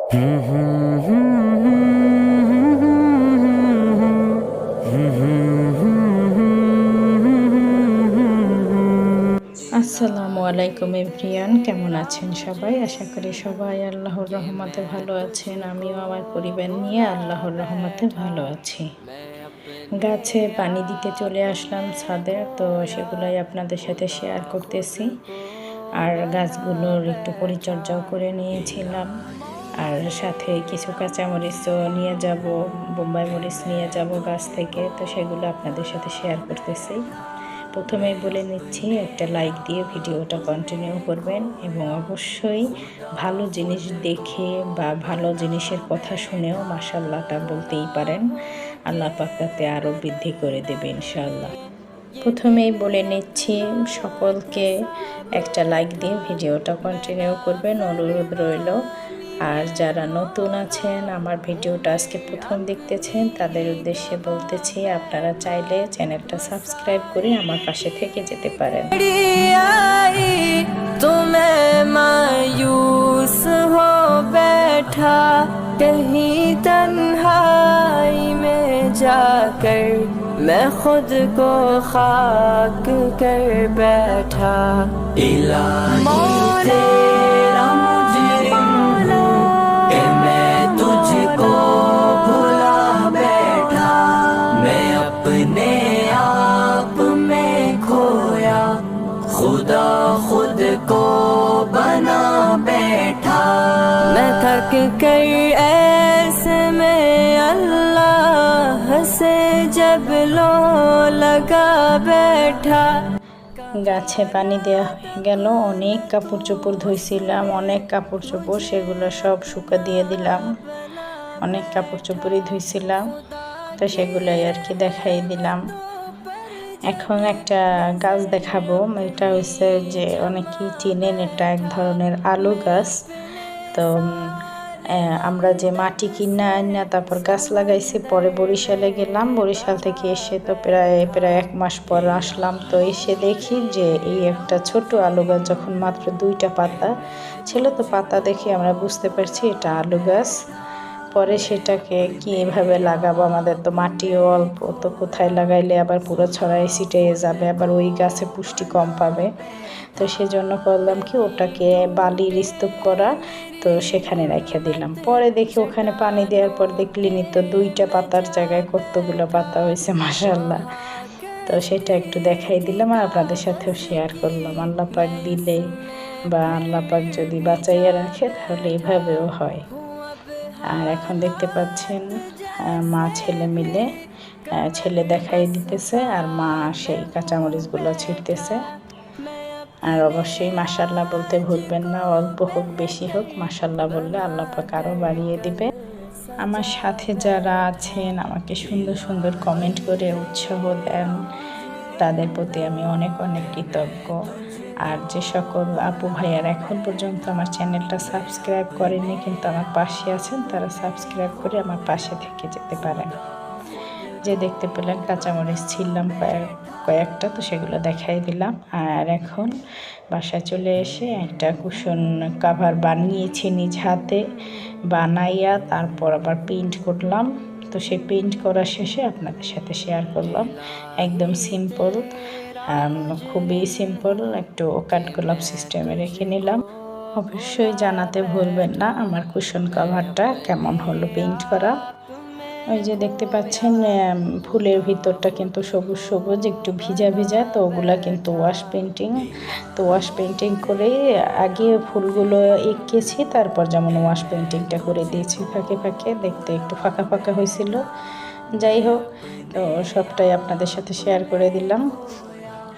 আসসালামু আলাইকুম এভরিওয়ান, কেমন আছেন সবাই? আশা করি সবাই আল্লাহর রহমতে ভালো আছেন। আমিও আমার পরিবার নিয়ে আল্লাহর রহমতে ভালো আছি। গাছে পানি দিতে চলে আসলাম ছাদে, তো সেগুলাই আপনাদের সাথে শেয়ার করতেছি। আর গাছগুলোর একটু পরিচর্যাও করে নিয়েছিলাম। আর সাথে কিছু কাঁচামরিচও নিয়ে যাব, বোম্বাই মরিচ নিয়ে যাব গাছ থেকে, তো সেগুলো আপনাদের সাথে শেয়ার করতেছি। প্রথমেই বলে নিচ্ছি, একটা লাইক দিয়ে ভিডিওটা কন্টিনিউ করবেন এবং অবশ্যই ভালো জিনিস দেখে বা ভালো জিনিসের কথা শুনেও মাশাআল্লাহটা বলতেই পারেন। আল্লাহ পাক তাতে আরও বৃদ্ধি করে দেবে ইনশাআল্লাহ। প্রথমেই বলে নিচ্ছি, সকলকে একটা লাইক দিয়ে ভিডিওটা কন্টিনিউ করবেন, অনুরোধ রইল। আর যারা নতুন আছেন, আমার ভিডিওটা আজকে প্রথম দেখতেছেন, তাদের উদ্দেশ্যে বলতেছি, আপনারা চাইলে চ্যানেলটা সাবস্ক্রাইব করে আমার পাশে থেকে যেতে পারেন। मायूस हो बैठा कहीं तन्हाई में जाकर मैं खुद को खाक कर बैठा। इलाही तेरा मुजरिम कि मैं तुझको भुला बैठा, मैं अपने आप में खोया, खुदा खुद को बना बैठा। मैं थक कर ऐसे में अल्लाह से जब लो लगा बैठा। গাছে পানি দেওয়া হয়ে গেল, অনেক কাপড় চোপড় ধুইছিলাম, অনেক কাপড় চোপড়, সেগুলো সব শুকা দিয়ে দিলাম। অনেক কাপড় চোপড়ই ধুইছিলাম, তো সেগুলোই আর কি দেখাই দিলাম। এখন একটা গাছ দেখাবো। এটা হচ্ছে যে অনেকেই চিনেন, এটা এক ধরনের আলু গাছ। তো আমরা যে মাটি কিনা আনা তারপর গাছ লাগাইছি, পরে বরিশালে গেলাম, বরিশাল থেকে এসে তো প্রায় 1 মাস পর আসলাম। তো এসে দেখি যে এই একটা ছোট আলু গাছ, যখন মাত্র 2টা পাতা ছিল, তো পাতা দেখে আমরা বুঝতে পারছি এটা আলু গাছ। পরে সেটাকে কীভাবে লাগাবো, আমাদের তো মাটিও অল্প, তো কোথায় লাগাইলে আবার পুরো ছড়াই ছিটিয়ে যাবে, আবার ওই গাছে পুষ্টি কম পাবে। তো সেজন্য করলাম কি, ওটাকে বালির স্তূপ করা, তো সেখানে রেখে দিলাম। পরে দেখি ওখানে পানি দেওয়ার পর দেখলিনি তো 2টা পাতার জায়গায় কতগুলো পাতা হয়েছে মাশাআল্লাহ। তো সেটা একটু দেখাই দিলাম আর আপনাদের সাথেও শেয়ার করলাম। আল্লাহ পাক দিলে বা আল্লাহ পাক যদি বাঁচাইয়া রাখে তাহলে এভাবেও হয়। আর এখন দেখতে পাচ্ছেন মা ছেলে মিলে, ছেলে দেখাই দিতেছে আর মা সেই কাঁচামরিচগুলো ছিঁড়তেছে। আর অবশ্যই মাশাআল্লাহ বলতে ভুলবেন না, অল্প হোক বেশি হোক মাশাআল্লাহ বললে আল্লাহ পাক আরও বাড়িয়ে দিবে। আমার সাথে যারা আছেন, আমাকে সুন্দর সুন্দর কমেন্ট করে উৎসাহ দেন, তাদের প্রতি আমি অনেক অনেক কৃতজ্ঞ। আর যে সকল আপু ভাইয়ার এখন পর্যন্ত আমার চ্যানেলটা সাবস্ক্রাইব করেননি কিন্তু আমার পাশে আছেন, তারা সাবস্ক্রাইব করে আমার পাশে থেকে যেতে পারেন। যে দেখতে পেলেন কাঁচামরিচ ছিললাম কয়েকটা, তো সেগুলো দেখাই দিলাম। আর এখন বাসায় চলে এসে একটা কুশন কাভার বানিয়েছি নিজ হাতে, বানাইয়া তারপর আবার পেইন্ট করলাম। তো সেই পেইন্ট করা শেষে আপনাদের সাথে শেয়ার করলাম। একদম সিম্পল, খুবই সিম্পল, একটু কাঠগোলাপ সিস্টেমে রেখে নিলাম। অবশ্যই জানাতে ভুলবেন না আমার কুশন কাভারটা কেমন হলো পেইন্ট করা। ওই যে দেখতে পাচ্ছেন ফুলের ভিতরটা কিন্তু সবুজ সবুজ, একটু ভিজা ভিজা, তো ওগুলা কিন্তু ওয়াশ পেইন্টিং। তো ওয়াশ পেইন্টিং করে আগে ফুলগুলো এঁকেছি, তারপর যেমন ওয়াশ পেইন্টিংটা করে দিয়েছি ফাঁকে ফাঁকে, দেখতে একটু ফাঁকা ফাঁকা হয়েছিল। যাই হোক, তো সবটাই আপনাদের সাথে শেয়ার করে দিলাম।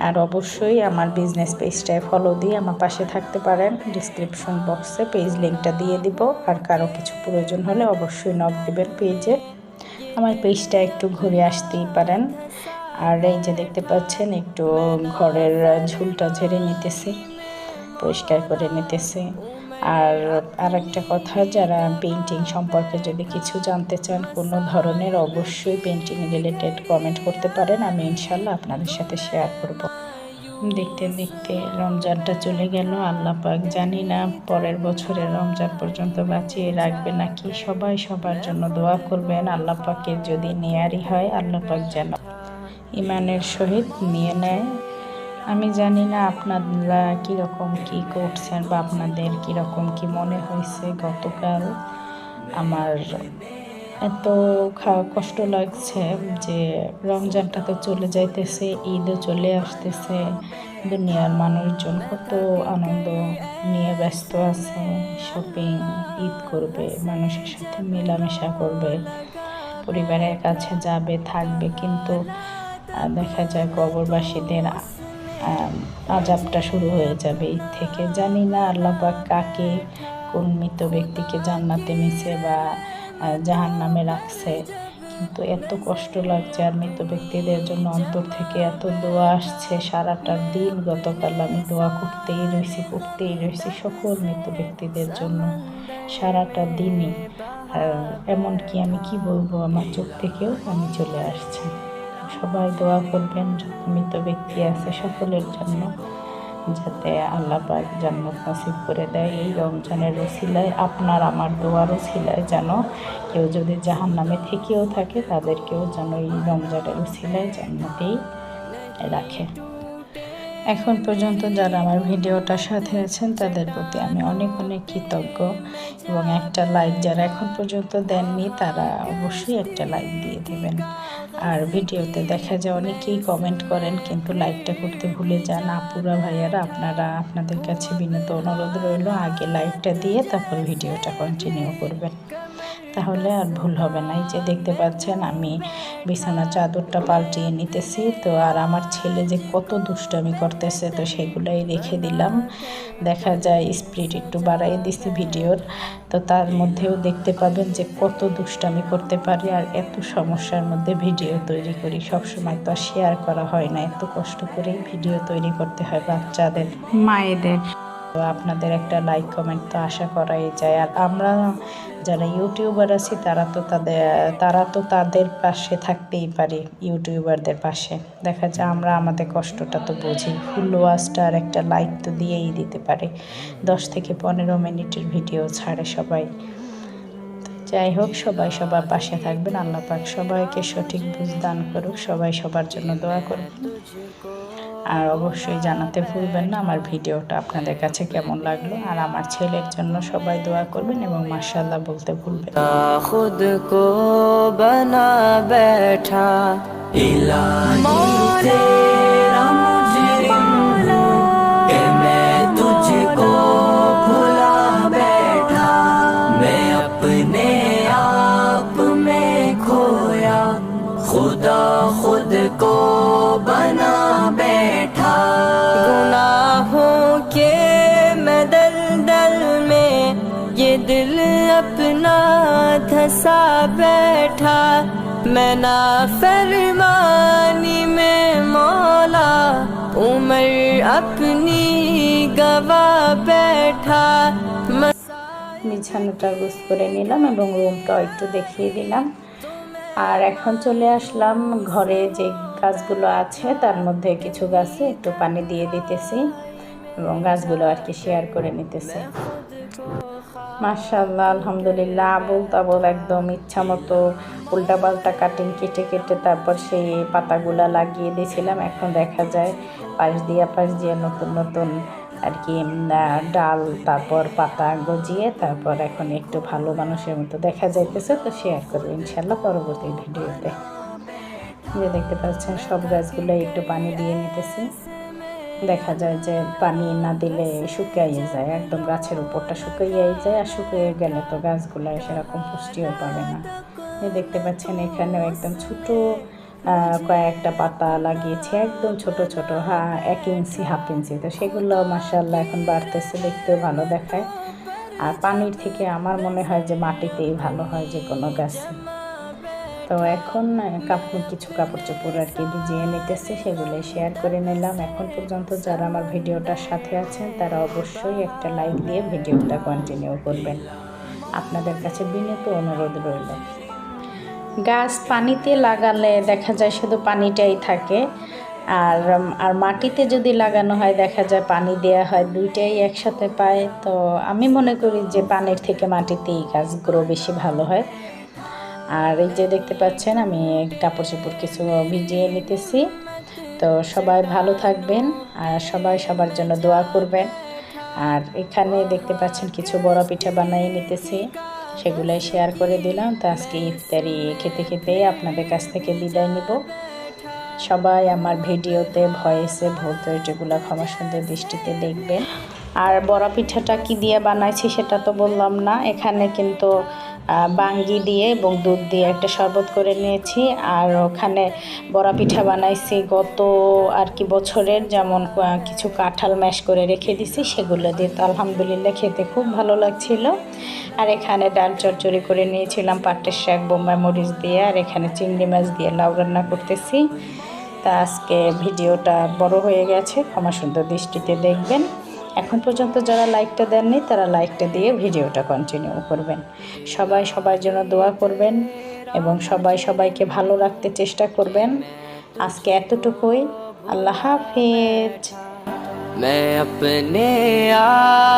আর অবশ্যই আমার বিজনেস পেজটায় ফলো দিয়ে আমার পাশে থাকতে পারেন। ডিসক্রিপশন বক্সে পেজ লিঙ্কটা দিয়ে দিব। আর কারো কিছু প্রয়োজন হলে অবশ্যই নক দিবেন পেজে, আমার পেজটা একটু ঘুরে আসতেই পারেন। আর এই যে দেখতে পাচ্ছেন একটু ঘরের ঝুলটা ঝেড়ে নিতেছি, পরিষ্কার করে নিতেছি। আর একটা কথা, যারা পেইন্টিং সম্পর্কে যদি কিছু জানতে চান কোনো ধরনের, অবশ্যই পেইন্টিং রিলেটেড কমেন্ট করতে পারেন, আমি ইনশাল্লাহ আপনাদের সাথে শেয়ার করব। দেখতে দেখতে রমজানটা চলে গেল। আল্লাহ পাক জানি না পরের বছরের রমজান পর্যন্ত বাঁচিয়ে রাখবে নাকি। সবাই সবার জন্য দোয়া করবেন। আল্লাহ পাকের যদি নেয়ারই হয়, আল্লাহ পাক যেন ইমানের সহিত নিয়ে নেয়। আমি জানি না আপনারা কীরকম কি করছেন বা আপনাদের কীরকম কি মনে হয়েছে। গতকাল আমার এত কষ্ট লাগছে যে রমজানটা তো চলে যাইতেছে, ঈদও চলে আসতেছে, দুনিয়ার মানুষজন কত আনন্দ নিয়ে ব্যস্ত আছে। শপিং, ঈদ করবে, মানুষের সাথে মেলামেশা করবে, পরিবারের কাছে যাবে, থাকবে, কিন্তু দেখা যায় কবরবাসীদের আযাবটা শুরু হয়ে যাবে ঈদ থেকে। জানি না আল্লাহ পাক কাকে, কোন মৃত ব্যক্তিকে জান্নাতে নিছে বা জাহান্নামে রাখছে, কিন্তু এত কষ্ট লাগছে। আর মৃত ব্যক্তিদের জন্য অন্তর থেকে এত দোয়া আসছে। সারাটা দিন গতকাল আমি দোয়া করতেই রয়েছি সকল মৃত ব্যক্তিদের জন্য সারাটা দিনই। আর এমনকি আমি কি বলবো, আমার চোখ থেকেও পানি চলে আসছে। সবাই দোয়া করবেন যত মৃত ব্যক্তি আছে সকলের জন্য, যাতে আল্লাহ পাক জান্নাত নসিব করে দেয়। এই রমজানের ওসিলায়, আপনার আমার দোয়ার ওসিলায় যেন কেউ যদি জাহান্নামে থেকেও থাকে, তাদেরকেও যেন এই রমজানের ওসিলায় জান্নাতেই রাখে। এখন পর্যন্ত যারা আমার ভিডিওটার সাথে আছেন তাদের প্রতি আমি অনেক অনেক কৃতজ্ঞ। এবং একটা লাইক যারা এখন পর্যন্ত দেননি, তারা অবশ্যই একটা লাইক দিয়ে দেবেন। আর ভিডিওতে দেখা যায় অনেকেই কমেন্ট করেন কিন্তু লাইকটা করতে ভুলে যান। আপুরা ভাইয়ারা, আপনাদের কাছে বিনীত অনুরোধ রইল, আগে লাইকটা দিয়ে তারপর ভিডিওটা কন্টিনিউ করবেন, তাহলে আর ভুল হবে না। এই যে দেখতে পাচ্ছেন আমি বিছানার চাদরটা পাল্টিয়ে নিতেছি। তো আর আমার ছেলে যে কত দুষ্টামি করতেছে, তো সেগুলাই রেখে দিলাম। দেখা যায় স্পিড একটু বাড়াই দিছি ভিডিওর, তো তার মধ্যেও দেখতে পাবেন যে কত দুষ্টামি করতে পারি। আর এত সমস্যার মধ্যে ভিডিও তৈরি করি, সবসময় তো আর শেয়ার করা হয় না, এত কষ্ট করেই ভিডিও তৈরি করতে হয় বাচ্চাদের, মায়েদের। তো আপনাদের একটা লাইক কমেন্ট তো আশা করাই যায়। আর আমরা যারা ইউটিউবার আছি তারা তো তাদের পাশে থাকতেই পারি, ইউটিউবারদের পাশে। দেখা যায় আমরা আমাদের কষ্টটা তো বুঝি, ফুল ওয়াচটা আর একটা লাইক তো দিয়েই দিতে পারে। 10 থেকে 15 মিনিটের ভিডিও ছাড়ে সবাই। যাই হোক, সবাই সবার পাশে থাকবেন। আল্লাহ পাক সবাইকে সঠিক বুঝ দান করুক। সবাই সবার জন্য দোয়া করবেন। আর অবশ্যই জানাতে ভুলবেন না আমার ভিডিওটা আপনাদের কাছে কেমন লাগলো। আর আমার ছেলের জন্য সবাই দোয়া করবেন এবং মাশাআল্লাহ বলতে ভুলবেন না। खुद को बना बैठा इलाही तेरा मुजरिम हूँ कि मैं तुझको भुला बैठा। मैं अपने आप में खोया, खुदा खुद को बना बैठा। गुनाहों के मैं दलदल में ये दिल अपना धसा बैठा। मैं नाफरमानी में मौला उम्र अपनी गवा बैठा। বিছানাটা গোছ করে নিলাম এবং রুমটাও একটু দেখিয়ে দিলাম। আর এখন চলে আসলাম ঘরে যে গাছগুলো আছে তার মধ্যে কিছু গাছে একটু পানি দিয়ে দিতেছি এবং গাছগুলো আর কি শেয়ার করে নিতেছি। মাশাআল্লাহ, আলহামদুলিল্লাহ, আবল তাবল একদম ইচ্ছা মতো উল্টাপাল্টা কাটিং কেটে তারপর সেই পাতাগুলা লাগিয়ে দিয়েছিলাম। এখন দেখা যায় পাশ দিয়ে নতুন নতুন আর কি ডাল, তারপর পাতা গজিয়ে তারপর এখন একটু ভালো মানুষের মতো দেখা যাইতেছে। তো শেয়ার করবো ইনশাল্লাহ পরবর্তী ভিডিওতে। যে দেখতে পাচ্ছেন সব গাছগুলো একটু পানি দিয়ে নিতেছি। দেখা যায় যে পানি না দিলে শুকিয়ে যায়, একদম গাছের উপরটা শুকিয়ে যায়। আর শুকিয়ে গেলে তো গাছগুলো সেরকম পুষ্টিও পাবে না। দেখতে পাচ্ছেন এখানেও একদম ছোটো কয়েকটা পাতা লাগিয়েছি, একদম ছোট 1 ইঞ্চি 1/2 ইঞ্চি। তো সেগুলো মাশাআল্লাহ এখন বাড়তেছে, দেখতেও ভালো দেখায়। আর পানির থেকে আমার মনে হয় যে মাটিতেই ভালো হয় যে কোনো গাছ। তো এখন কিছু কাপড় চোপড় আর কি ভিজিয়ে নিতেছি, সেগুলো শেয়ার করে নিলাম। এখন পর্যন্ত যারা আমার ভিডিওটার সাথে আছেন তারা অবশ্যই একটা লাইক দিয়ে ভিডিওটা কন্টিনিউ করবেন, আপনাদের কাছে বিনীত অনুরোধ রইল। গাছ পানিতে লাগালে দেখা যায় শুধু পানিটাই থাকে, আর মাটিতে যদি লাগানো হয় দেখা যায় পানি দেয়া হয়, দুইটাই একসাথে পায়। তো আমি মনে করি যে পানির থেকে মাটিতেই গাছগুলো বেশি ভালো হয়। আর এই যে দেখতে পাচ্ছেন আমি কাপড় চোপড় কিছু ভিজিয়ে নিতেছি। তো সবাই ভালো থাকবেন আর সবাই সবার জন্য দোয়া করবেন। আর এখানে দেখতে পাচ্ছেন কিছু বড় পিঠা বানিয়ে নিতেছি, সেগুলাই শেয়ার করে দিলাম। তো আজকে ইফতারি খেতে খেতে আপনাদের কাছ থেকে বিদায় নিব। সবাই আমার ভিডিওতে ভয়েসে ভুল ত্রুটিগুলো ক্ষমা সুন্দর দৃষ্টিতে দেখবেন। আর বড়া পিঠাটা কি দিয়ে বানাইছি সেটা তো বললাম না। এখানে কিন্তু বাঙ্গি দিয়ে এবং দুধ দিয়ে একটা শরবত করে নিয়েছি। আর ওখানে বড়া পিঠা বানাইছি গত আর কি বছরের, যেমন কিছু কাঁঠাল ম্যাশ করে রেখে দিছি, সেগুলো দিয়ে তো আলহামদুলিল্লাহ খেতে খুব ভালো লাগছিল। আর এখানে ডাল চচ্চড়ি করে নিয়েছিলাম পাটের শাক বোম্বাই মরিচ দিয়ে, আর এখানে চিংড়ি মাছ দিয়ে লাউ রান্না করতেছি। তা আজকে ভিডিওটা বড় হয়ে গেছে, ক্ষমা সুন্দর দৃষ্টিতে দেখবেন। এখন পর্যন্ত যারা লাইকটা দেননি তারা লাইকটা দিয়ে ভিডিওটা কন্টিনিউ করবেন। সবাই সবার জন্য দোয়া করবেন এবং সবাই সবাইকে ভালো রাখতে চেষ্টা করবেন। আজকে এতটুকুই। আল্লাহ হাফেজ। मैं अपने